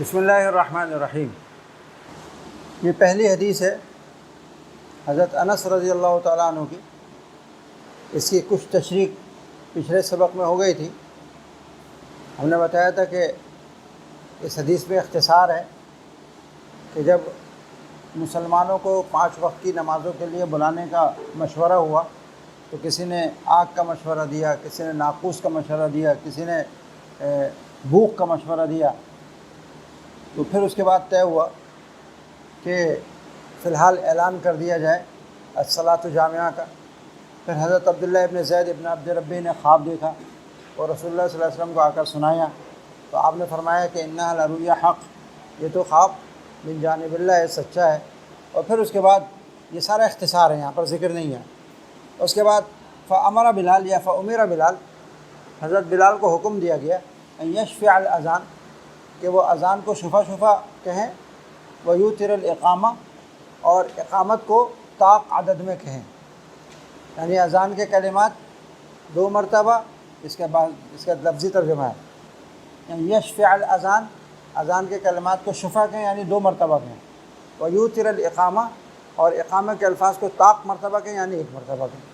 بسم اللہ الرحمن الرحیم۔ یہ پہلی حدیث ہے حضرت انس رضی اللہ تعالیٰ عنہ کی۔ اس کی کچھ تشریح پچھلے سبق میں ہو گئی تھی۔ ہم نے بتایا تھا کہ اس حدیث میں اختصار ہے کہ جب مسلمانوں کو 5 وقت کی نمازوں کے لیے بلانے کا مشورہ ہوا تو کسی نے آگ کا مشورہ دیا، کسی نے ناقوس کا مشورہ دیا، کسی نے بھوک کا مشورہ دیا، تو پھر اس کے بعد طے ہوا کہ فی الحال اعلان کر دیا جائے الصلاۃ جامعہ کا۔ پھر حضرت عبداللہ ابن زید ابن عبد ربی نے خواب دیکھا اور رسول اللہ صلی اللہ علیہ وسلم کو آ کر سنایا، تو آپ نے فرمایا کہ انہا لرؤیا حق، یہ تو خواب من جانب اللہ ہے، سچا ہے۔ اور پھر اس کے بعد یہ سارا اختصار ہے، یہاں پر ذکر نہیں ہے۔ اس کے بعد فامر بلال یا فامر بلال، حضرت بلال کو حکم دیا گیا ان یشفع الاذان، کہ وہ اذان کو شفع شفع کہیں، ویوتر الاقامہ، اور اقامت کو طاق عدد میں کہیں، یعنی اذان کے کلمات 2 مرتبہ، اس کے بعد اس کا لفظی ترجمہ ہے یعنی یشفع الاذان، اذان کے کلمات کو شفع کہیں یعنی 2 مرتبہ کہیں، ویوتر الاقامہ، اور اقامہ کے الفاظ کو طاق مرتبہ کہیں یعنی 1 مرتبہ کہیں۔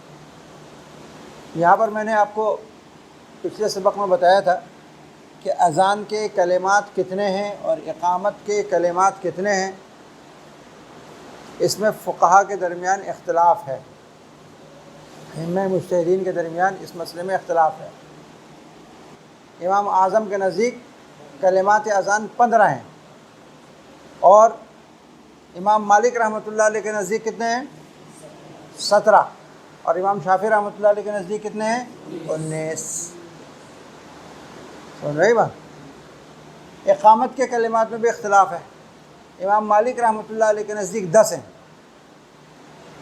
یہاں پر میں نے آپ کو پچھلے سبق میں بتایا تھا کہ اذان کے کلمات کتنے ہیں اور اقامت کے کلمات کتنے ہیں، اس میں فقہا کے درمیان اختلاف ہے، ائمہ مجتہدین کے درمیان اس مسئلے میں اختلاف ہے۔ امام اعظم کے نزدیک کلمات اذان 15 ہیں، اور امام مالک رحمۃ اللہ علیہ کے نزدیک کتنے ہیں؟ 17، اور امام شافعی رحمۃ اللہ علیہ کے نزدیک کتنے ہیں؟ 19۔ سمجھ رہی بات؟ اقامت کے کلمات میں بھی اختلاف ہے۔ امام مالک رحمۃ اللہ علیہ کے نزدیک 10 ہیں،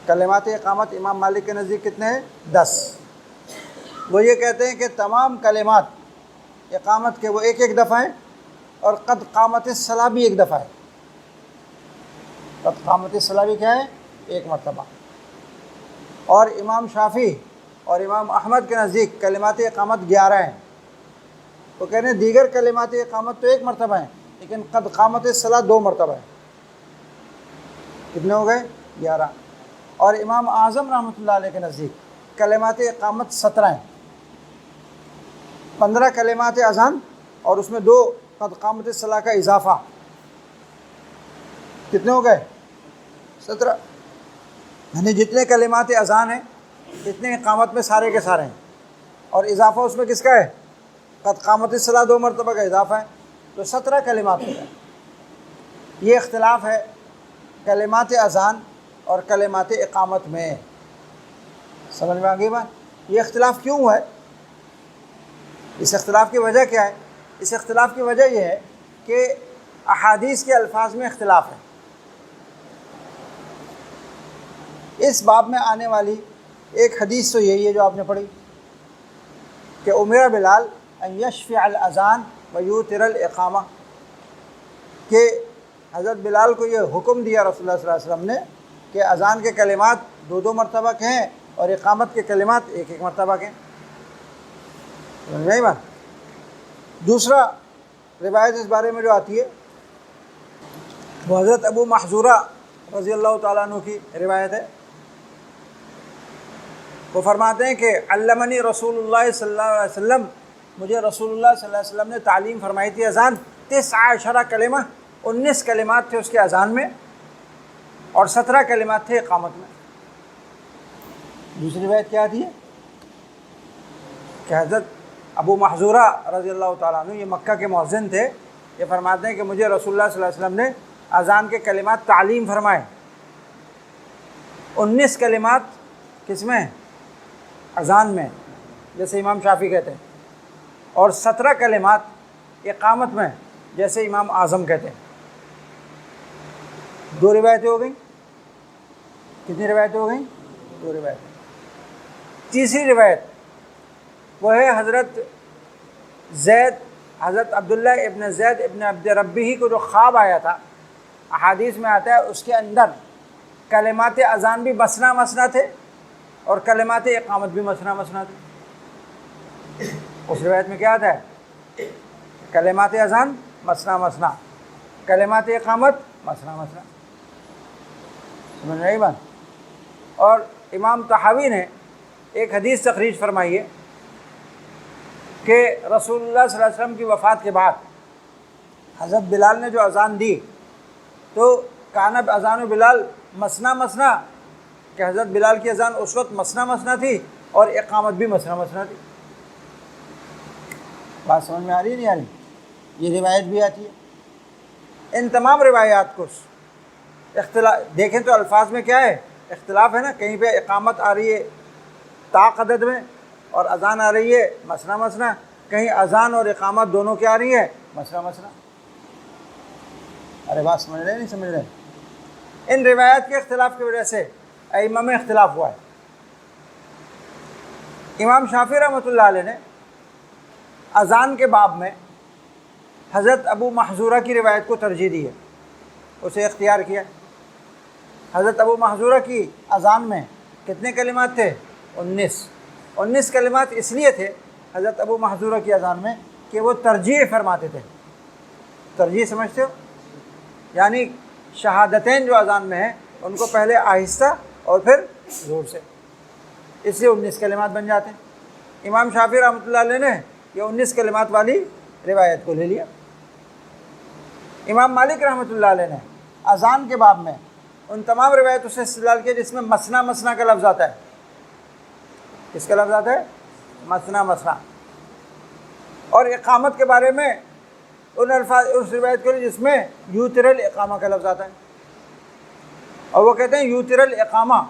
کلمات اقامت امام مالک کے نزدیک کتنے ہیں؟ 10۔ وہ یہ کہتے ہیں کہ تمام کلمات اقامت کے وہ 1 دفعہ ہیں، اور قد قامت الصلاۃ بھی 1 دفعہ ہے۔ قد قامت الصلاۃ بھی کیا ہے؟ 1 مرتبہ۔ اور امام شافعی اور امام احمد کے نزدیک کلمات اقامت 11 ہیں۔ وہ کہتے ہیں دیگر کلمات اقامت تو 1 مرتبہ ہیں، لیکن قد قامت الصلاۃ 2 مرتبہ ہے۔ کتنے ہو گئے؟ 11۔ اور امام اعظم رحمۃ اللہ علیہ کے نزدیک کلمات اقامت 17 ہیں، 15 کلمات اذان اور اس میں 2 قد قامت الصلاۃ کا اضافہ، کتنے ہو گئے؟ 17۔ یعنی جتنے کلمات اذان ہیں اتنے اقامت میں سارے کے سارے ہیں، اور اضافہ اس میں کس کا ہے؟ قد قامت الصلاۃ 2 مرتبہ کا اضافہ ہے، تو 17 کلمات ہوتا ہے۔ یہ اختلاف ہے کلمات اذان اور کلمات اقامت میں۔ سمجھ میں آ گئی بات؟ یہ اختلاف کیوں ہوا ہے؟ اس اختلاف کی وجہ کیا ہے؟ اس اختلاف کی وجہ یہ ہے کہ احادیث کے الفاظ میں اختلاف ہے۔ اس باب میں آنے والی ایک حدیث تو یہی ہے جو آپ نے پڑھی کہ امر بلال ان یشفع الاذان ویوتر الاقامہ، کہ حضرت بلال کو یہ حکم دیا رسول اللہ صلی اللہ علیہ وسلم نے کہ اذان کے کلمات 2 مرتبہ کہیں اور اقامت کے کلمات 1 مرتبہ کہیں۔ سمجھ گئی بات؟ دوسرا روایت اس بارے میں جو آتی ہے وہ حضرت ابو محذورہ رضی اللہ تعالیٰ عنہ کی روایت ہے۔ وہ فرماتے ہیں کہ علمنی رسول اللہ صلی اللہ علیہ وسلم، مجھے رسول اللہ صلی اللہ علیہ وسلم نے تعلیم فرمائی تھی اذان 19 کلمہ، 19 کلمات تھے اس کے اذان میں، اور 17 کلمات تھے اقامت میں۔ دوسری روایت کیا آتی ہے کہ حضرت ابو محذورہ رضی اللہ تعالیٰ عنہ، یہ مکہ کے مؤذن تھے، یہ فرماتے ہیں کہ مجھے رسول اللہ صلی اللہ علیہ وسلم نے اذان کے کلمات تعلیم فرمائے، 19 کلمات کس میں؟ اذان میں، جیسے امام شافعی کہتے ہیں، اور 17 کلمات اقامت میں، جیسے امام اعظم کہتے ہیں۔ 2 روایتیں ہو گئیں۔ کتنی روایتیں ہو گئیں؟ 2 روایتیں۔ تیسری روایت وہ ہے حضرت عبداللہ ابن زید ابن عبد ربی کو جو خواب آیا تھا، احادیث میں آتا ہے اس کے اندر کلمات اذان بھی مثنا مثنا تھے اور کلمات اقامت بھی مثنا مثنا تھے۔ اس روایت میں کیا آتا ہے؟ کلمات اذان مثنا مثنا، کلمات اقامت مسنا مسنا، سمجھ رہی بات؟ اور امام طحاوی نے ایک حدیث تخریج فرمائی ہے کہ رسول اللہ صلی اللہ علیہ وسلم کی وفات کے بعد حضرت بلال نے جو اذان دی تو کان اذان بلال مسنا مسنا، کہ حضرت بلال کی اذان اس وقت مسنا مسنا تھی اور اقامت بھی مسنا مسنا تھی۔ بات سمجھ میں آ رہی ہے نہیں آ رہی؟ یہ روایت بھی آتی ہے۔ ان تمام روایات کو اختلاف دیکھیں تو الفاظ میں کیا ہے؟ اختلاف ہے نا، کہیں پہ اقامت آ رہی ہے تا عدد میں اور اذان آ رہی ہے مسنا مسنا، کہیں اذان اور اقامت دونوں کیا آ رہی ہے؟ مسنا مسنا۔ ارے بات سمجھ رہے نہیں سمجھ رہے؟ ان روایات کے اختلاف کی وجہ سے ائمہ میں اختلاف ہوا ہے۔ امام شافعی رحمۃ اللہ علیہ نے اذان کے باب میں حضرت ابو محذورہ کی روایت کو ترجیح دی ہے، اسے اختیار کیا۔ حضرت ابو محذورہ کی اذان میں کتنے کلمات تھے؟ 19 کلمات اس لیے تھے حضرت ابو محذورہ کی اذان میں کہ وہ ترجیح فرماتے تھے۔ ترجیح سمجھتے ہو؟ یعنی شہادتین جو اذان میں ہیں ان کو پہلے آہستہ اور پھر زور سے، اس لیے 19 کلمات بن جاتے ہیں۔ امام شافعی رحمۃ اللہ علیہ نے یہ 19 کلمات والی روایت کو لے لیا۔ امام مالک رحمۃ اللہ علیہ نے اذان کے باب میں ان تمام روایتوں سے استدلال کیا جس میں مسنا مسنا کا لفظ آتا ہے۔ کس کا لفظ آتا ہے؟ مسنا مسنا۔ اور اقامت کے بارے میں ان الفاظ اس روایت کو جس میں یوتر الاقامہ کا لفظ آتا ہے، اور وہ کہتے ہیں یوتر الاقامہ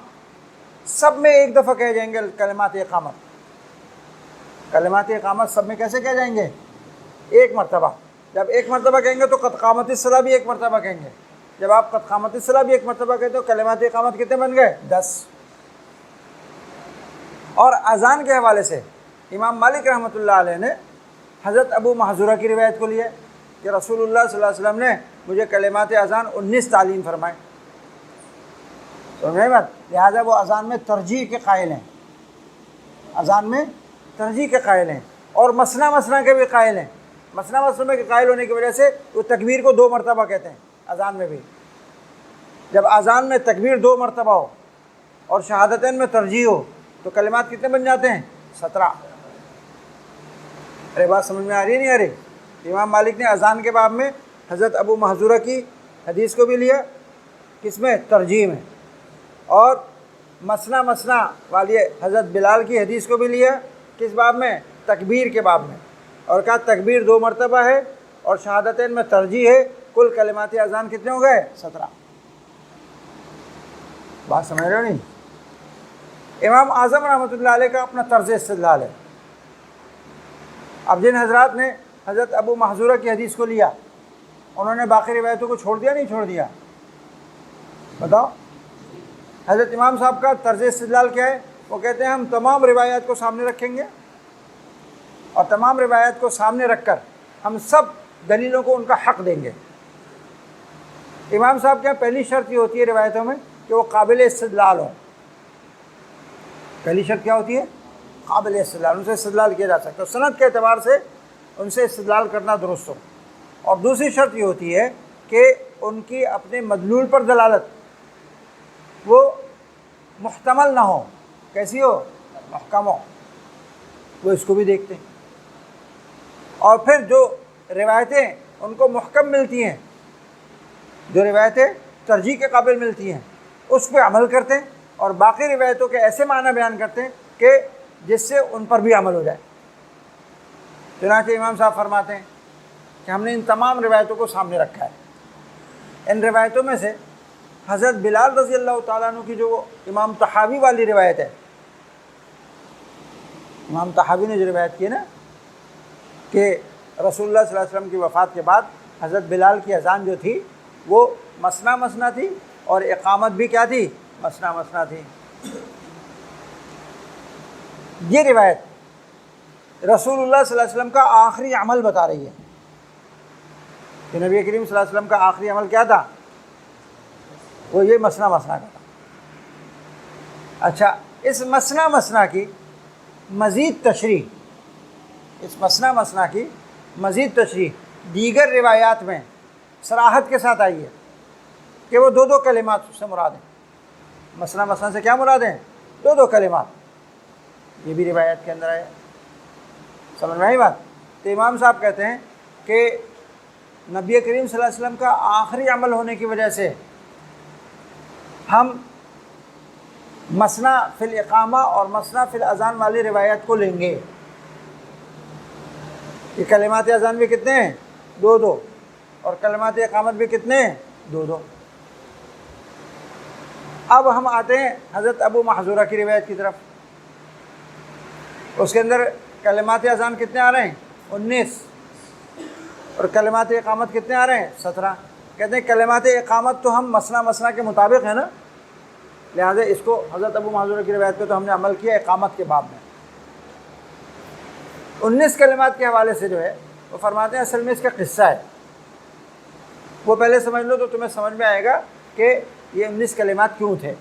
سب میں ایک دفعہ کہے جائیں گے کلمات اقامت۔ کلمات اقامت سب میں کیسے کہے جائیں گے؟ ایک مرتبہ۔ جب ایک مرتبہ کہیں گے تو قد قامت الصلاۃ بھی ایک مرتبہ کہیں گے۔ جب آپ قد قامت الصلاۃ بھی ایک مرتبہ کہتے ہو، کلمات اقامت کتنے بن گئے؟ 10۔ اور اذان کے حوالے سے امام مالک رحمۃ اللہ علیہ نے حضرت ابو محذورہ کی روایت کو لیا کہ رسول اللہ صلی اللہ علیہ وسلم نے مجھے کلمات اذان 19 تعلیم فرمائے۔ سمجھے بات؟ لہٰذا وہ اذان میں ترجیح کے قائل ہیں، اذان میں ترجیح کے قائل ہیں، اور مسنا مسنا کے بھی قائل ہیں۔ مسنا مسنا کے قائل ہونے کی وجہ سے وہ تکبیر کو 2 مرتبہ کہتے ہیں اذان میں بھی۔ جب اذان میں تکبیر 2 مرتبہ ہو اور شہادتین میں ترجیح ہو تو کلمات کتنے بن جاتے ہیں؟ 17۔ ارے بات سمجھ میں آ رہی ہے نہیں آ رہی؟ امام مالک نے اذان کے باب میں حضرت ابو محذورہ کی حدیث کو بھی لیا، کس میں؟ ترجیح میں، اور مسنا مسنا والی حضرت بلال کی حدیث کو بھی لیا، کس باب میں؟ تکبیر کے باب میں، اور کہا تکبیر 2 مرتبہ ہے اور شہادتین میں ترجیح ہے، کل کلمات اذان کتنے ہو گئے؟ 17۔ بات سمجھ رہے ہو نہیں؟ امام اعظم رحمۃ اللہ علیہ کا اپنا طرز استدلال ہے۔ اب جن حضرات نے حضرت ابو محذورہ کی حدیث کو لیا انہوں نے باقی روایتوں کو چھوڑ دیا نہیں چھوڑ دیا؟ بتاؤ۔ حضرت امام صاحب کا طرز استدلال کیا ہے؟ وہ کہتے ہیں ہم تمام روایات کو سامنے رکھیں گے اور تمام روایات کو سامنے رکھ کر ہم سب دلیلوں کو ان کا حق دیں گے۔ امام صاحب کیا پہلی شرط یہ ہوتی ہے روایتوں میں کہ وہ قابل استدلال ہوں۔ پہلی شرط کیا ہوتی ہے؟ قابل استدلال، ان سے استدلال کیا جا سکتا ہے، سند کے اعتبار سے ان سے استدلال کرنا درست ہو۔ اور دوسری شرط یہ ہوتی ہے کہ ان کی اپنے مدلول پر دلالت وہ محتمل نہ ہو۔ کیسی ہو؟ محکم ہو۔ وہ اس کو بھی دیکھتے ہیں، اور پھر جو روایتیں ان کو محکم ملتی ہیں، جو روایتیں ترجیح کے قابل ملتی ہیں، اس پہ عمل کرتے ہیں، اور باقی روایتوں کے ایسے معنی بیان کرتے ہیں کہ جس سے ان پر بھی عمل ہو جائے۔ چنانچہ امام صاحب فرماتے ہیں کہ ہم نے ان تمام روایتوں کو سامنے رکھا ہے۔ ان روایتوں میں سے حضرت بلال رضی اللہ تعالیٰ عنہ کی جو امام طحاوی والی روایت ہے، امام طحاوی نے جو روایت کی ہے نا کہ رسول اللہ صلی اللہ علیہ وسلم کی وفات کے بعد حضرت بلال کی اذان جو تھی وہ مسنا مسنا تھی اور اقامت بھی کیا تھی؟ مسنا مسنا تھی۔ یہ روایت رسول اللہ صلی اللہ علیہ وسلم کا آخری عمل بتا رہی ہے کہ نبی کریم صلی اللہ علیہ وسلم کا آخری عمل کیا تھا؟ وہ یہ مسنا مسنا کا تھا۔ اچھا، اس مسنا مسنا کی مزید تشریح، اس مسنا مسنا کی مزید تشریح دیگر روایات میں صراحت کے ساتھ آئی ہے کہ وہ دو کلمات سے مراد ہیں۔ مثنا مثنا سے کیا مراد ہیں؟ دو کلمات، یہ بھی روایت کے اندر آیا۔ سمجھ میں آئی بات؟ تو امام صاحب کہتے ہیں کہ نبی کریم صلی اللہ علیہ وسلم کا آخری عمل ہونے کی وجہ سے ہم مثنا فی الاقامہ اور مثنا فی الاذان والی روایت کو لیں گے۔ یہ کلمات اذان بھی کتنے ہیں؟ دو، اور کلمات اقامت بھی کتنے ہیں؟ دو۔ اب ہم آتے ہیں حضرت ابو محذورہ کی روایت کی طرف۔ اس کے اندر کلمات اذان کتنے آ رہے ہیں؟ 19، اور کلمات اقامت کتنے آ رہے ہیں؟ 17۔ کہتے ہیں کلمات اقامت تو ہم مثنا مثنا کے مطابق ہے نا، لہٰذا اس کو حضرت ابو محذورہ کی روایت پہ تو ہم نے عمل کیا اقامت کے باب میں۔ 19 کلمات کے حوالے سے جو ہے وہ فرماتے ہیں اصل میں اس کا قصہ ہے، وہ پہلے سمجھ لو تو تمہیں سمجھ میں آئے گا کہ یہ 19 کلمات کیوں تھے۔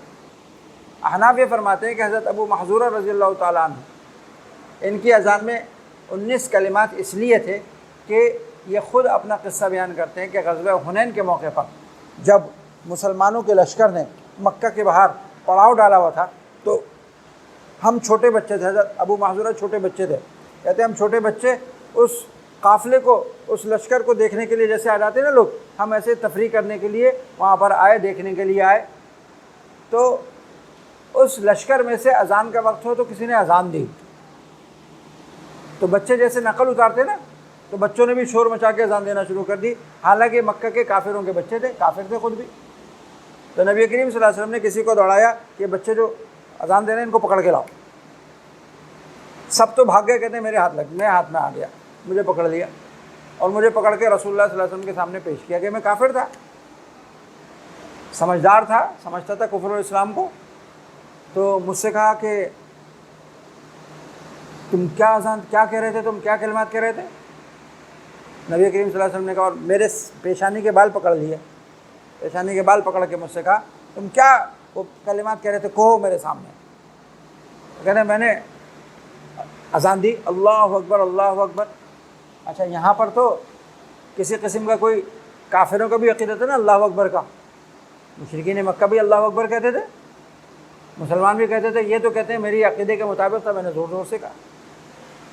احناف یہ فرماتے ہیں کہ حضرت ابو محذورہ رضی اللہ تعالیٰ عنہ ان کی اذان میں 19 کلمات اس لیے تھے کہ یہ خود اپنا قصہ بیان کرتے ہیں کہ غزوہ حنین کے موقع پر جب مسلمانوں کے لشکر نے مکہ کے باہر پڑاؤ ڈالا ہوا تھا تو ہم چھوٹے بچے تھے، حضرت ابو محذورہ چھوٹے بچے تھے، کہتے ہیں ہم چھوٹے بچے اس قافلے کو، اس لشکر کو دیکھنے کے لیے جیسے آ جاتے ہیں نا لوگ، ہم ایسے تفریح کرنے کے لیے وہاں پر آئے، دیکھنے کے لیے آئے۔ تو اس لشکر میں سے اذان کا وقت ہو تو کسی نے اذان دی، تو بچے جیسے نقل اتارتے نا، تو بچوں نے بھی شور مچا کے اذان دینا شروع کر دی، حالانکہ مکہ کے کافروں کے بچے تھے، کافر تھے خود بھی۔ تو نبی کریم صلی اللہ علیہ وسلم نے کسی کو دوڑایا کہ بچے جو اذان دے رہے ہیں ان کو پکڑ کے لاؤ۔ سب تو بھاگ گئے، کہتے ہیں میرے ہاتھ میں آ گیا، مجھے پکڑ لیا اور مجھے پکڑ کے رسول اللہ صلی اللہ علیہ وسلم کے سامنے پیش کیا کہ میں کافر تھا، سمجھدار تھا، سمجھتا تھا کفر و اسلام کو۔ تو مجھ سے کہا کہ تم کیا کہہ رہے تھے، تم کیا کلمات کہہ رہے تھے؟ نبی کریم صلی اللہ علیہ وسلم نے کہا، اور میرے پیشانی کے بال پکڑ لیے، پیشانی کے بال پکڑ کے مجھ سے کہا تم کیا وہ کلمات کہہ رہے تھے، کہو میرے سامنے۔ کہتے ہیں میں نے اذان دی، اللہ اکبر اللہ اکبر۔ اچھا یہاں پر تو کسی قسم کا کوئی کافروں کا بھی عقیدہ تھا نا اللہ اکبر کا، مشرکین مکہ بھی اللہ اکبر کہتے تھے، مسلمان بھی کہتے تھے، یہ تو کہتے ہیں میری عقیدے کے مطابق تھا، میں نے زور زور سے کہا۔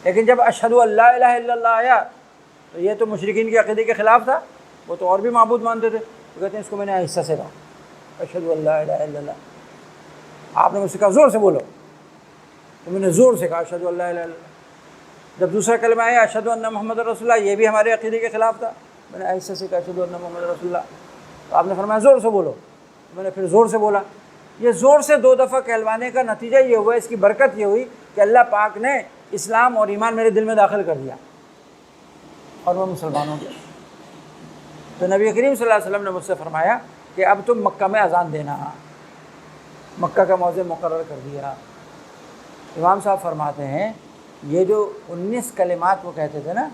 لیکن جب اشہدو ان لا الہ الا اللہ آیا تو یہ تو مشرکین کے عقیدے کے خلاف تھا، وہ تو اور بھی معبود مانتے تھے، تو کہتے ہیں اس کو میں نے آہستہ سے کہا، اشہدو ان لا الہ الا اللہ۔ آپ نے مجھ سے کہا زور سے بولو، تو میں نے زور سے کہا اشہدو ان لا الہ الا اللہ۔ جب دوسرا کلمہ آیا اشہدو ان محمد رسول اللہ، یہ بھی ہمارے عقیدے کے خلاف تھا، میں نے آہستہ سے کہا اشہدو ان محمد رسول اللہ۔ تو آپ نے فرمایا زور سے بولو، میں نے پھر زور سے بولا۔ یہ زور سے 2 دفعہ کہلوانے کا نتیجہ یہ ہوا، اس کی برکت یہ ہوئی کہ اللہ پاک نے اسلام اور ایمان میرے دل میں داخل کر دیا اور میں مسلمان ہو گیا۔ تو نبی کریم صلی اللہ علیہ وسلم نے مجھ سے فرمایا کہ اب تم مکہ میں اذان دینا، مکہ کا موضع مقرر کر دیا۔ امام صاحب فرماتے ہیں یہ جو 19 کلمات وہ کہتے تھے نا،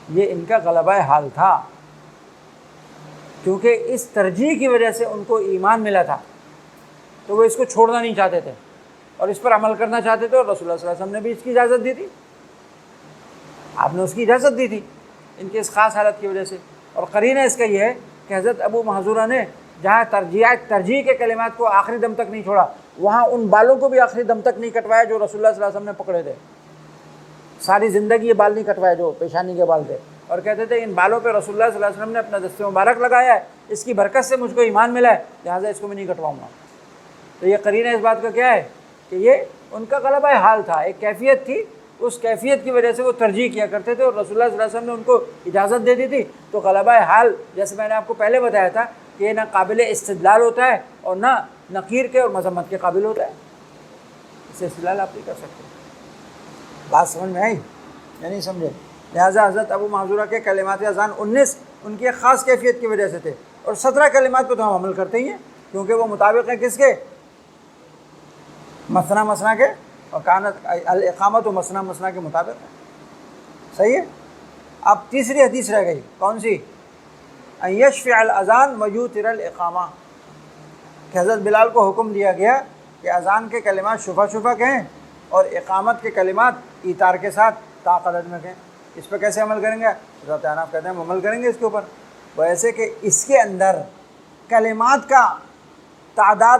یہ ان کا غلبہ حال تھا، کیونکہ اس ترجیح کی وجہ سے ان کو ایمان ملا تھا، تو وہ اس کو چھوڑنا نہیں چاہتے تھے اور اس پر عمل کرنا چاہتے تھے، اور رسول اللہ صلی اللہ علیہ وسلم نے بھی اس کی اجازت دی تھی، آپ نے اس کی اجازت دی تھی ان کی اس خاص حالت کی وجہ سے۔ اور قرینہ اس کا یہ ہے کہ حضرت ابو محذورہ نے جہاں ترجیح کے کلمات کو آخری دم تک نہیں چھوڑا، وہاں ان بالوں کو بھی آخری دم تک نہیں کٹوایا جو رسول اللہ صلی اللہ علیہ وسلم نے پکڑے تھے، ساری زندگی یہ بال نہیں کٹوائے جو پیشانی کے بال تھے، اور کہتے تھے ان بالوں پہ رسول اللہ صلی اللہ علیہ وسلم نے اپنا دست مبارک لگایا ہے، اس کی برکت سے مجھ کو ایمان ملا ہے، لہٰذا اس کو میں نہیں کٹواؤں گا۔ تو یہ قرینہ اس بات کا کیا ہے کہ یہ ان کا غلبہ حال تھا، ایک کیفیت تھی، اس کیفیت کی وجہ سے وہ ترجیح کیا کرتے تھے، اور رسول اللہ صلی اللہ علیہ وسلم نے ان کو اجازت دے دی تھی۔ تو غلبہ حال جیسے میں نے آپ کو پہلے بتایا تھا کہ یہ نہ قابل استدلال ہوتا ہے اور نہ نقیر کے اور مذمت کے قابل ہوتا ہے، اسے استدلال آپ نہیں کر سکتے۔ بات سمجھ میں آئی یا نہیں سمجھے؟ لہٰذا حضرت ابو محذورہ کے کلمات اذان 19 ان کی ایک خاص کیفیت کی وجہ سے تھے، اور 17 کلمات پہ تو ہم عمل کرتے ہی ہیں کیونکہ وہ مطابق ہیں کس کے؟ مثنا مثنا کے، اور کانت الاقامت و مثنا مثنا کے مطابق ہے، صحیح ہے۔ اب تیسری حدیث رہ گئی، کون سی؟ ان یشفع الاذان ویوتر الاقامہ، کہ حضرت بلال کو حکم دیا گیا کہ اذان کے کلمات شفا شفا کہیں اور اقامت کے کلمات ایتار کے ساتھ طاقت میں کہیں۔ اس پہ کیسے عمل کریں گے؟ حضرت انس کہتے ہیں ہم عمل کریں گے اس کے اوپر، وہ ایسے کہ اس کے اندر کلمات کا تعداد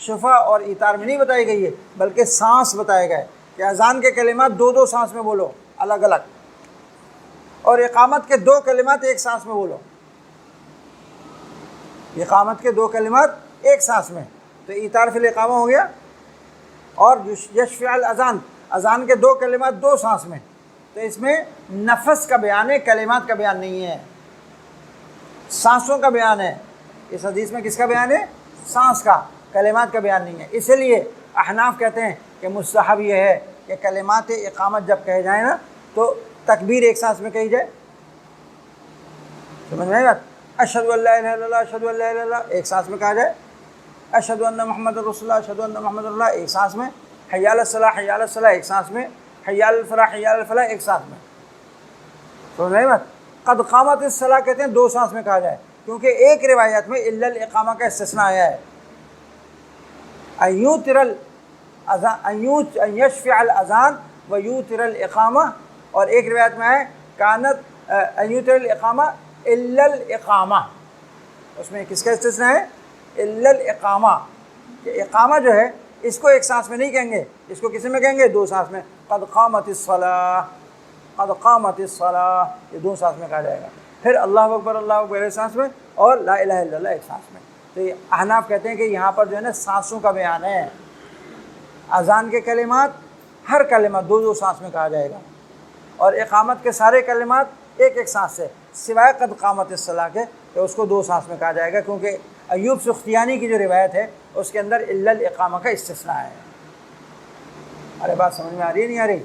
شفا اور ایتار میں نہیں بتائی گئی ہے، بلکہ سانس بتائے گئے کہ اذان کے کلمات دو دو سانس میں بولو الگ الگ، اور اقامت کے دو کلمات ایک سانس میں بولو، اقامت کے دو کلمات ایک سانس میں، تو ایتار فی الاقامہ ہو گیا، اور یشفع الاذان، اذان کے دو کلمات دو سانس میں، تو اس میں نفس کا بیان ہے، کلمات کا بیان نہیں ہے، سانسوں کا بیان ہے۔ اس حدیث میں کس کا بیان ہے؟ سانس کا، کلمات کا بیان نہیں ہے۔ اسی لیے احناف کہتے ہیں کہ مستحب یہ ہے کہ کلمات اقامت جب کہے جائیں نا تو تکبیر ایک سانس میں کہی جائے، سمجھ میں آئی بات؟ اشہدو ان لا الہ الا اللہ، اشہدو ان لا الہ الا اللہ ایک سانس میں کہا جائے، اشہدو ان محمد رسول اللہ، اشہدو ان محمد رسول اللہ ایک سانس میں، حی علی الصلاۃ، حی علی الصلاۃ ایک سانس میں، حی علی الفلاح، حی علی الفلاح ایک سانس میں، سمجھ میں آئی بات؟ قد قامت الصلاۃ کہتے ہیں دو سانس میں کہا جائے، کیونکہ ایک روایت میں الا الاقامہ کا استثناء آیا ہے، ان یوتر ان یشفع الاذان و یوتر الاقامہ، اور ایک روایت میں ہے کانت ان یوتر الاقامہ الا الاقامہ، اس میں کس کا استثناء ہے؟ الا الاقامہ، کہ اقامہ جو ہے اس کو ایک سانس میں نہیں کہیں گے، اس کو کس میں کہیں گے؟ دو سانس میں، قد قامت الصلاۃ، قد قامت الصلاۃ یہ دو سانس میں کہا جائے گا، پھر اللہ اکبر ایک سانس میں، اور لا الہ الا اللہ ایک سانس میں۔ تو یہ احناف کہتے ہیں کہ یہاں پر جو ہے نا سانسوں کا بیان ہے، اذان کے کلمات ہر کلمہ دو دو سانس میں کہا جائے گا، اور اقامت کے سارے کلمات ایک ایک سانس سے، سوائے قد قامت الصلاۃ کے کہ اس کو دو سانس میں کہا جائے گا، کیونکہ ایوب سختیانی کی جو روایت ہے اس کے اندر الا الاقامہ کا استثناء ہے۔ ارے بات سمجھ میں آ رہی ہے نہیں آ رہی؟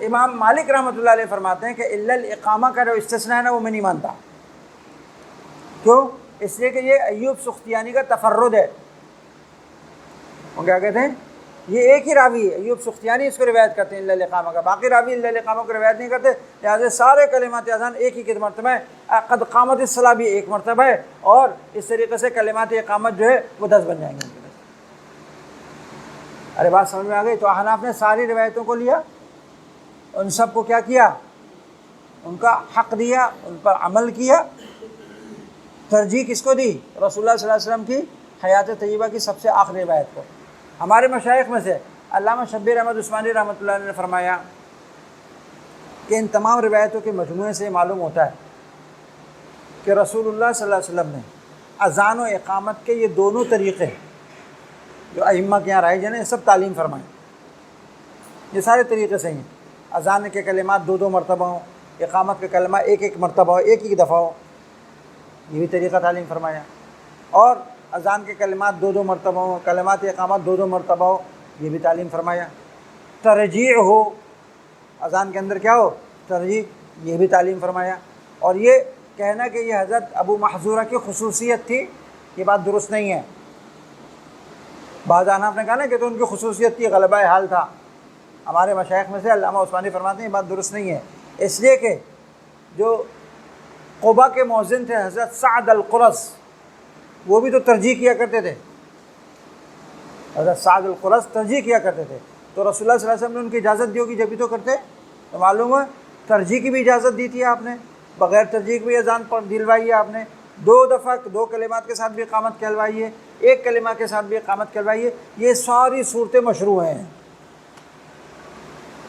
امام مالک رحمۃ اللہ علیہ فرماتے ہیں کہ الا الاقامہ کا جو استثناء ہے نا وہ میں نہیں مانتا، کیوں؟ اس لیے کہ یہ ایوب سختیانی کا تفرد ہے، وہ کیا کہتے ہیں؟ یہ ایک ہی راوی ہے، ایوب سختیانی اس کو روایت کرتے ہیں الا الاقامہ کا، باقی راوی الا الاقامہ کو روایت نہیں کرتے، لہٰذا سارے کلمات اذان ایک ہی مرتبہ ہے، قد قامت الصلاۃ بھی ایک مرتبہ ہے، اور اس طریقے سے کلمات اقامت جو ہے وہ 10 بن جائیں گے۔ ارے بات سمجھ میں آ گئی؟ تو احناف نے ساری روایتوں کو لیا، ان سب کو کیا کیا؟ ان کا حق دیا، ان پر عمل کیا، ترجیح کس کو دی؟ رسول اللہ صلی اللہ علیہ وسلم کی حیات طیبہ کی سب سے آخری روایت کو۔ ہمارے مشائخ میں سے علامہ شبیر احمد عثمانی رحمۃ اللہ علیہ نے فرمایا کہ ان تمام روایتوں کے مجموعے سے معلوم ہوتا ہے کہ رسول اللہ صلی اللہ علیہ وسلم نے اذان و اقامت کے یہ دونوں طریقے جو ائمہ کے یہاں رائج ہیں یہ سب تعلیم فرمائیں، یہ سارے طریقے سے ہیں، اذان کے کلمات دو دو مرتبہ ہوں، اقامت کا کلمہ ایک ایک مرتبہ ہو، ایک ایک دفعہ ہو، یہ بھی طریقہ تعلیم فرمایا، اور اذان کے کلمات دو دو مرتبہ ہوں، کلمات اقامت دو دو مرتبہ ہو، یہ بھی تعلیم فرمایا، ترجیع ہو، اذان کے اندر کیا ہو؟ ترجیع، یہ بھی تعلیم فرمایا، اور یہ کہنا کہ یہ حضرت ابو محذورہ کی خصوصیت تھی، یہ بات درست نہیں ہے۔ بعض احناف نے کہا نا کہ تو ان کی خصوصیت تھی، غلبہ حال تھا، ہمارے مشائخ میں سے علامہ عثمانی فرماتے ہیں یہ بات درست نہیں ہے، اس لیے کہ جو قبا کے مؤذن تھے حضرت سعد القرظ، وہ بھی تو ترجیح کیا کرتے تھے، حضرت سعد القرظ ترجیح کیا کرتے تھے، تو رسول اللہ صلی اللہ علیہ وسلم نے ان کی اجازت دی ہوگی جب بھی تو کرتے، تو معلوم ہے ترجیح کی بھی اجازت دی تھی آپ نے، بغیر ترجیح بھی اذان پر دلوائی ہے آپ نے، دو دفعہ دو کلمات کے ساتھ بھی اقامت کہلوائی ہے، ایک کلمہ کے ساتھ بھی اقامت کہلوائی ہے، یہ ساری صورتیں مشروع ہیں،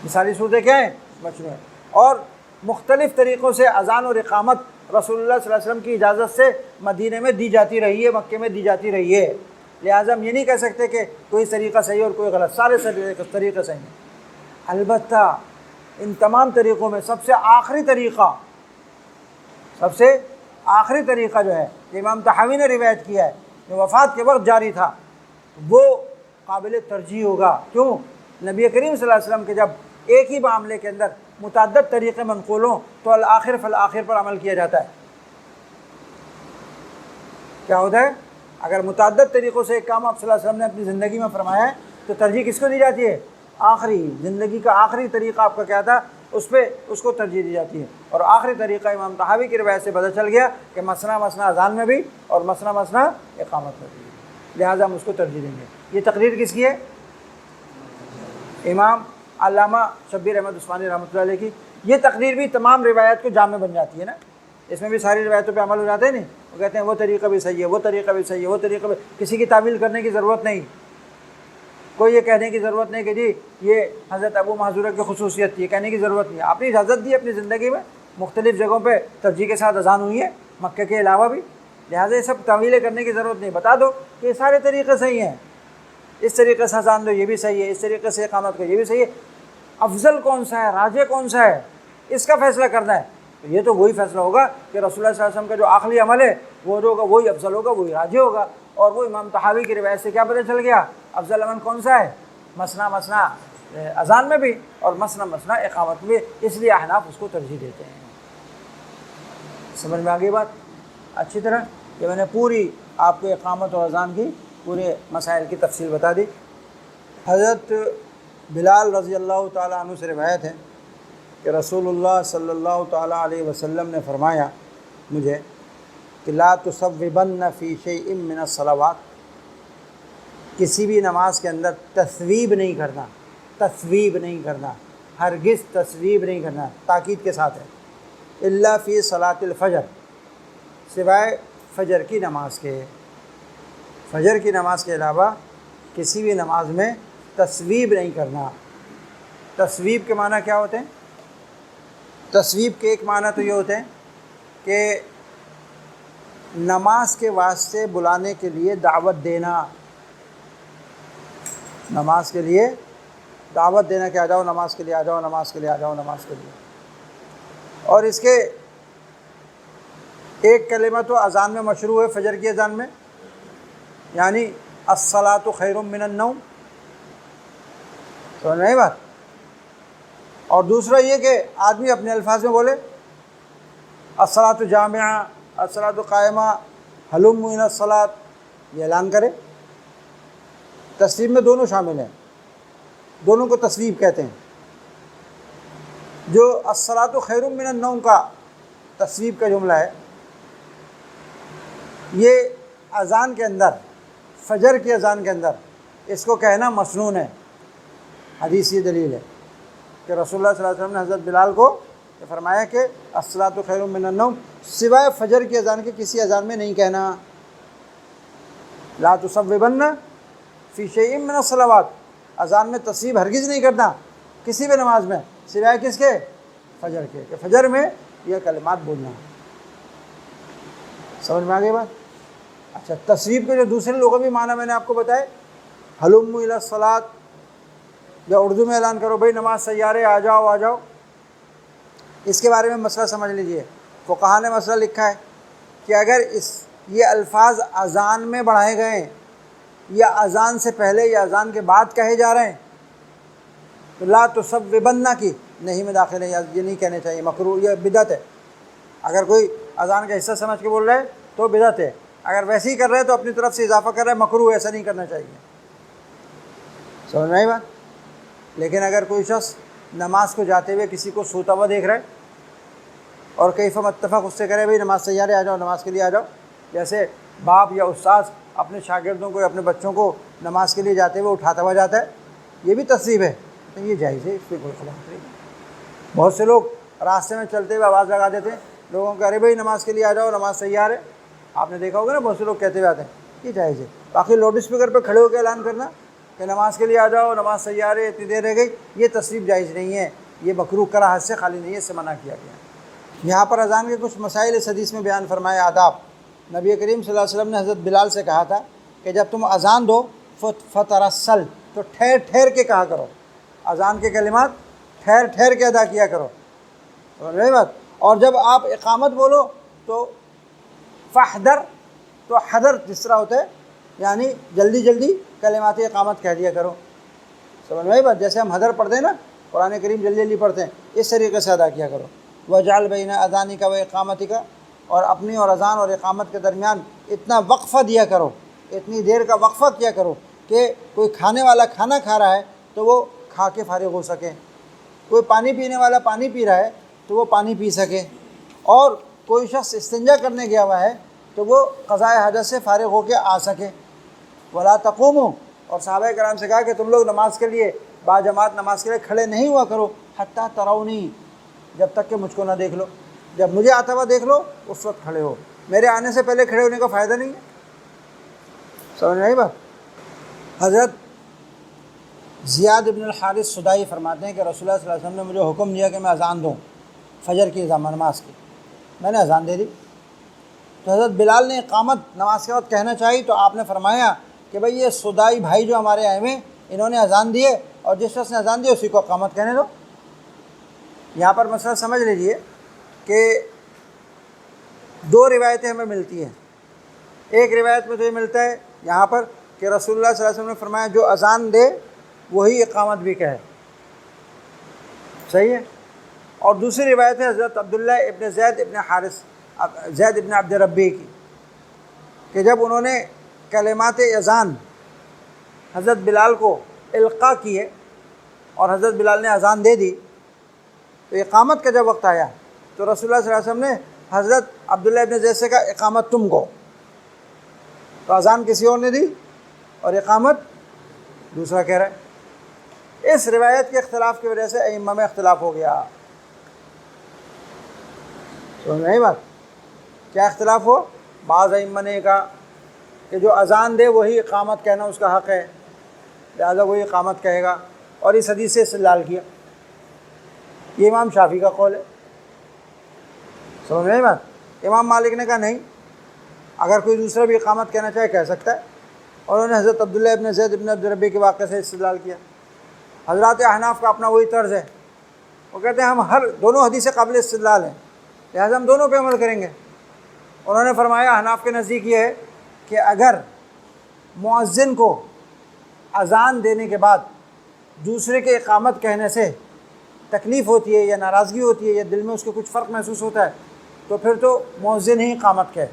یہ ساری صورتیں کیا ہیں؟ مشروع ہیں، اور مختلف طریقوں سے اذان اور اقامت رسول اللہ صلی اللہ علیہ وسلم کی اجازت سے مدینے میں دی جاتی رہی ہے، مکے میں دی جاتی رہی ہے، لہٰذا ہم یہ نہیں کہہ سکتے کہ کوئی طریقہ صحیح اور کوئی غلط، سارے طریقے صحیح ہیں۔ البتہ ان تمام طریقوں میں سب سے آخری طریقہ جو ہے کہ امام طحاوی نے روایت کیا ہے جو وفات کے وقت جاری تھا، وہ قابل ترجیح ہوگا، کیوں؟ نبی کریم صلی اللہ علیہ وسلم کے جب ایک ہی معاملے کے اندر متعدد طریقے منقول ہوں تو الآخر فالآخر پر عمل کیا جاتا ہے۔ کیا ہوتا ہے؟ اگر متعدد طریقوں سے ایک کام آپ صلی اللہ علیہ وسلم نے اپنی زندگی میں فرمایا ہے تو ترجیح کس کو دی جاتی ہے؟ آخری، زندگی کا آخری طریقہ آپ کا کیا تھا اس کو ترجیح دی جاتی ہے، اور آخری طریقہ امام طحاوی کی روایت سے پتہ چل گیا کہ مسنا اذان میں بھی اور مسنا اقامت میں بھی، لہٰذا ہم اس کو ترجیح دیں گے۔ یہ تقریر کس کی ہے؟ امام علامہ شبیر احمد عثمانی رحمۃ اللہ علیہ کی۔ یہ تقریر بھی تمام روایات کو جامع بن جاتی ہے نا، اس میں بھی ساری روایتوں پہ عمل ہو جاتے ہیں نہیں. وہ کہتے ہیں وہ طریقہ بھی صحیح ہے، وہ طریقہ بھی صحیح ہے، وہ طریقہ بھی. کسی کی تعویل کرنے کی ضرورت نہیں، کوئی یہ کہنے کی ضرورت نہیں کہ جی یہ حضرت ابو محذورہ کی خصوصیت تھی، یہ کہنے کی ضرورت نہیں. آپ نے اجازت دی اپنی زندگی میں، مختلف جگہوں پہ ترجیح کے ساتھ اذان ہوئی ہے مکہ کے علاوہ بھی، لہٰذا یہ سب تعویلیں کرنے کی ضرورت نہیں. بتا دو کہ یہ سارے طریقے صحیح ہیں، اس طریقے سے اذان دو یہ بھی صحیح ہے، اس طریقے سے اقامت کو یہ بھی صحیح ہے. افضل کون سا ہے، راجح کون سا ہے، اس کا فیصلہ کرنا ہے. تو یہ تو وہی فیصلہ ہوگا کہ رسول اللہ صلی اللہ علیہ وسلم کا جو آخری عمل ہے وہ جو ہوگا وہی افضل ہوگا، وہی راجح ہوگا. اور وہ امام طحاوی کی روایت سے کیا پتہ چل گیا؟ افضل عمل کون سا ہے؟ مسنا مسنا اذان میں بھی اور مسنا مسنا اقامت میں بھی، اس لیے احناف اس کو ترجیح دیتے ہیں. سمجھ میں آ گئی بات اچھی طرح کہ میں نے پوری آپ کو اقامت اور اذان کی پورے مسائل کی تفصیل بتا دی. حضرت بلال رضی اللہ تعالیٰ عنہ سے روایت ہے کہ رسول اللہ صلی اللہ تعالیٰ علیہ وسلم نے فرمایا مجھے کہ لا تصوبن فی شیء من الصلوات، کسی بھی نماز کے اندر تصویب نہیں کرنا، تصویب نہیں کرنا، ہرگز تصویب نہیں کرنا، تاکید کے ساتھ ہے. الا فی صلاۃ الفجر، سوائے فجر کی نماز کے، فجر کی نماز کے علاوہ کسی بھی نماز میں تصویب نہیں کرنا. تصویب کے معنی کیا ہوتے ہیں؟ تصویب کے ایک معنی تو یہ ہوتے ہیں کہ نماز کے واسطے بلانے کے لیے دعوت دینا، نماز کے لیے دعوت دینا کہ آ جاؤ نماز کے لیے، آ جاؤ نماز کے لیے، آ جاؤ نماز کے لیے. اور اس کے ایک کلمہ تو اذان میں مشروع ہے، فجر کی اذان میں، یعنی الصلاۃ خیر من النوم، سمجھ میں آئی بات؟ اور دوسرا یہ کہ آدمی اپنے الفاظ میں بولے الصلاۃ جامعہ، الصلاۃ قائمہ، حلم الی الصلاۃ، یہ اعلان کرے. تصویب میں دونوں شامل ہیں، دونوں کو تصویب کہتے ہیں. جو الصلاۃ خیر من النوم کا تصویب کا جملہ ہے، یہ اذان کے اندر، فجر کی اذان کے اندر اس کو کہنا مسنون ہے. حدیثی دلیل ہے کہ رسول اللہ صلی اللہ علیہ وسلم نے حضرت بلال کو فرمایا کہ الصلاۃ خیر من النوم سوائے فجر کی اذان کے کسی اذان میں نہیں کہنا. لا تصوبن فی شیء من الصلوات، اذان میں تصویب ہرگز نہیں کرنا کسی بھی نماز میں سوائے کس کے؟ فجر کے، کہ فجر میں یہ کلمات بولنا. سمجھ میں آ گئی بات؟ اچھا، تصویب کے جو دوسرے لغوی معنی میں نے آپ کو بتائے، حلم الی الصلاۃ، یا اردو میں اعلان کرو بھائی نماز سیارے آ جاؤ آ جاؤ. اس کے بارے میں مسئلہ سمجھ لیجئے. فقہا نے مسئلہ لکھا ہے کہ اگر یہ الفاظ اذان میں بڑھائے گئے ہیں یا اذان سے پہلے یا اذان کے بعد کہے جا رہے ہیں تو لا تصوبن کی نہیں میں داخل ہے، یہ نہیں کہنے چاہیے، مکروہ، یہ بدعت ہے. اگر کوئی اذان کا حصہ سمجھ کے بول رہا ہے تو بدعت ہے، اگر ویسے ہی کر رہے ہیں تو اپنی طرف سے اضافہ کر رہا ہے، مکروہ، ایسا نہیں کرنا چاہیے. سمجھ میں آئی بات؟ لیکن اگر کوئی شخص نماز کو جاتے ہوئے کسی کو سوتا ہوا دیکھ رہا ہے اور کیف متفق اس سے کرے بھائی نماز سیارے آ جاؤ، نماز کے لیے آ جاؤ، جیسے باپ یا استاذ اپنے شاگردوں کو یا اپنے بچوں کو نماز کے لیے جاتے ہوئے اٹھاتا ہوا جاتا ہے، یہ بھی تصویب ہے، تو یہ جائز ہے، اس پہ کوئی خلاف نہیں. بہت سے لوگ راستے میں چلتے ہوئے آواز لگا دیتے ہیں لوگوں کو، ارے بھائی نماز کے لیے آ جاؤ، نماز تیار ہے. آپ نے دیکھا ہوگا نا، بہت سے لوگ کہتے ہوئے آتے ہیں، یہ جائز ہے. باقی لاؤڈ اسپیکر پہ کھڑے ہو کے اعلان کرنا کہ نماز کے لیے آ جاؤ، نماز تیار ہے، اتنی دیر رہ گئی، یہ تصویب جائز نہیں ہے، یہ مکروہ کراہت سے خالی نہیں ہے، اس سے منع کیا گیا. یہاں پر اذان کے کچھ مسائل اس حدیث میں بیان فرمائے. آداب. نبی کریم صلی اللہ علیہ وسلم نے حضرت بلال سے کہا تھا کہ جب تم اذان دو فترسل، تو ٹھہر ٹھہر کے کہا کرو، اذان کے کلمات ٹھہر ٹھہر کے ادا کیا کرو. سمجھ رہے بات؟ اور جب آپ اقامت بولو تو فحدر، تو حدر جس طرح ہوتا ہے، یعنی جلدی جلدی کلمات اقامت کہہ دیا کرو. سمجھ میں آئی بات؟ جیسے ہم حدر پڑھتے ہیں نا، قرآن کریم جلدی جلدی پڑھتے ہیں، اس طریقے سے ادا کیا کرو. وجعل بین اذانک و اقامتک، اور اپنی اور اذان اور اقامت کے درمیان اتنا وقفہ دیا کرو، اتنی دیر کا وقفہ کیا کرو کہ کوئی کھانے والا کھانا کھا رہا ہے تو وہ کھا کے فارغ ہو سکے، کوئی پانی پینے والا پانی پی رہا ہے تو وہ پانی پی سکے، اور کوئی شخص استنجا کرنے گیا ہوا ہے تو وہ قضاء حاجت سے فارغ ہو کے آ سکے. ولا تقوموا، اور صحابہ کرام سے کہا کہ تم لوگ نماز کے لیے باجماعت نماز کے لیے کھڑے نہیں ہوا کرو حتی ترونی، جب تک کہ مجھ کو نہ دیکھ لو. جب مجھے آتا ہوا دیکھ لو اس وقت کھڑے ہو، میرے آنے سے پہلے کھڑے ہونے کا فائدہ نہیں ہے۔ سمجھ میں آئی بات؟ حضرت زیاد بن الحارث سدائی فرماتے ہیں کہ رسول اللہ صلی اللہ علیہ وسلم نے مجھے حکم دیا کہ میں اذان دوں فجر کی نماز کی، میں نے اذان دے دی۔ تو حضرت بلال نے اقامت نماز کے وقت کہنا چاہی، تو آپ نے فرمایا کہ بھئی یہ سدائی بھائی جو ہمارے آئے ہوئے انہوں نے اذان دی ہے، اور جس شخص نے اذان دی اسی کو اقامت کہنے دو۔ یہاں پر مسئلہ سمجھ لیجئے کہ دو روایتیں ہمیں ملتی ہیں۔ ایک روایت میں تو یہ ملتا ہے یہاں پر کہ رسول اللہ صلی اللہ علیہ وسلم نے فرمایا جو اذان دے وہی اقامت بھی کہے، صحیح ہے۔ اور دوسری روایت ہے حضرت عبداللہ ابن زید ابن عبد ربی کی، کہ جب انہوں نے کلمات اذان حضرت بلال کو القاء کیے اور حضرت بلال نے اذان دے دی، تو اقامت کا جب وقت آیا تو رسول اللہ صلی اللہ علیہ وسلم نے حضرت عبداللہ ابن زید سے کہا اقامت تم کو، تو اذان کسی اور نے دی اور اقامت دوسرا کہہ رہا ہے۔ اس روایت کے اختلاف کی وجہ سے ائمہ میں اختلاف ہو گیا۔ تو نہیں بات کیا اختلاف ہو؟ بعض ائمہ نے کہا کہ جو اذان دے وہی اقامت کہنا اس کا حق ہے، لہذا وہی اقامت کہے گا، اور اس حدیث سے استدلال کیا۔ یہ امام شافعی کا قول ہے، سمجھ میں آئی بات؟ امام مالک نے کہا نہیں، اگر کوئی دوسرا بھی اقامت کہنا چاہے کہہ سکتا ہے، اور انہوں نے حضرت عبداللہ ابن زید ابن عبد ربی کے واقعے سے استدلال کیا۔ حضرات احناف کا اپنا وہی طرز ہے، وہ کہتے ہیں ہم دونوں حدیثیں قابل استدلال ہیں، لہذا ہم دونوں پہ عمل کریں گے۔ انہوں نے فرمایا احناف کے نزدیک یہ ہے کہ اگر مؤذن کو اذان دینے کے بعد دوسرے کے اقامت کہنے سے تکلیف ہوتی ہے یا ناراضگی ہوتی ہے یا دل میں اس کے کچھ فرق محسوس ہوتا ہے تو پھر تو مؤذن ہی اقامت کہے،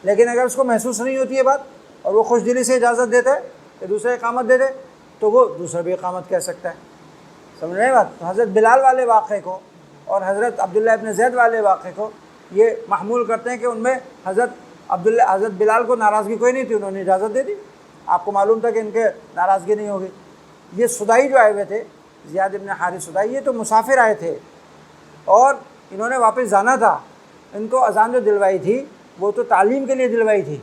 لیکن اگر اس کو محسوس نہیں ہوتی ہے بات اور وہ خوش دلی سے اجازت دیتا ہے کہ دوسرے اقامت دے دے تو وہ دوسرا بھی اقامت کہہ سکتا ہے۔ سمجھ رہے ہیں بات؟ تو حضرت بلال والے واقعے کو اور حضرت عبداللہ ابن زید والے واقعے کو یہ محمول کرتے ہیں کہ ان میں حضرت بلال کو ناراضگی کوئی نہیں تھی، انہوں نے اجازت دے دی، آپ کو معلوم تھا کہ ان کے ناراضگی نہیں ہوگی۔ یہ سدائی جو آئے ہوئے تھے زیاد ابن حارث سدائی، یہ تو مسافر آئے تھے اور انہوں نے واپس جانا تھا، ان کو اذان جو دلوائی تھی وہ تو تعلیم کے لیے دلوائی تھی۔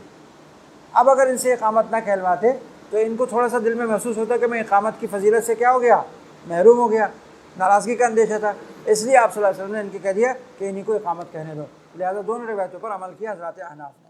اب اگر ان سے اقامت نہ کہلواتے تو ان کو تھوڑا سا دل میں محسوس ہوتا کہ میں اقامت کی فضیلت سے کیا ہو گیا، محروم ہو گیا، ناراضگی کا اندیشہ تھا، اس لیے آپ صلی اللہ علیہ وسلم نے ان کی کہہ دیا کہ انہیں کو اقامت کہنے دو، لہذا دونوں روایتوں پر عمل کیا حضرات احناف نے۔